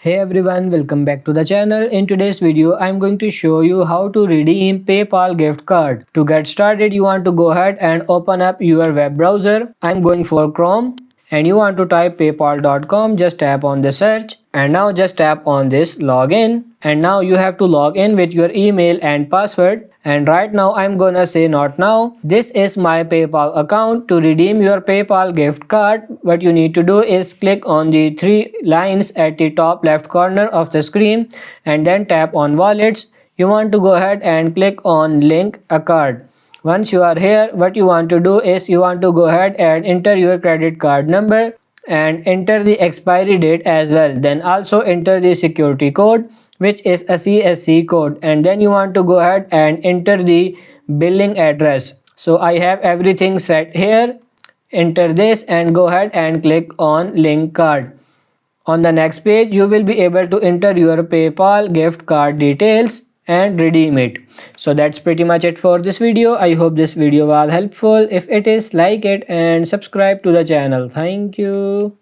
Hey everyone, welcome back to the channel. In today's video, I'm going to show you how to redeem PayPal gift card. To get started, you want to go ahead and open up your web browser. I'm going for Chrome and you want to type paypal.com. Just tap on the search and now just tap on this login. And now you have to log in with your email and password. And right now I'm gonna say not now. This is my PayPal account. To redeem your PayPal gift card, what you need to do is click on the three lines at the top left corner of the screen and then tap on wallets. You want to go ahead and click on link a card. Once you are here, what you want to do is you want to go ahead and enter your credit card number and enter the expiry date as well. Then also enter the security code, which is a CSC code, and then you want to go ahead and enter the billing address. So I have everything set here. Enter this and go ahead and click on link card. On the next page, you will be able to enter your PayPal gift card details and redeem it. So that's pretty much it for this video. I hope this video was helpful. If it is, like it and subscribe to the channel. Thank you.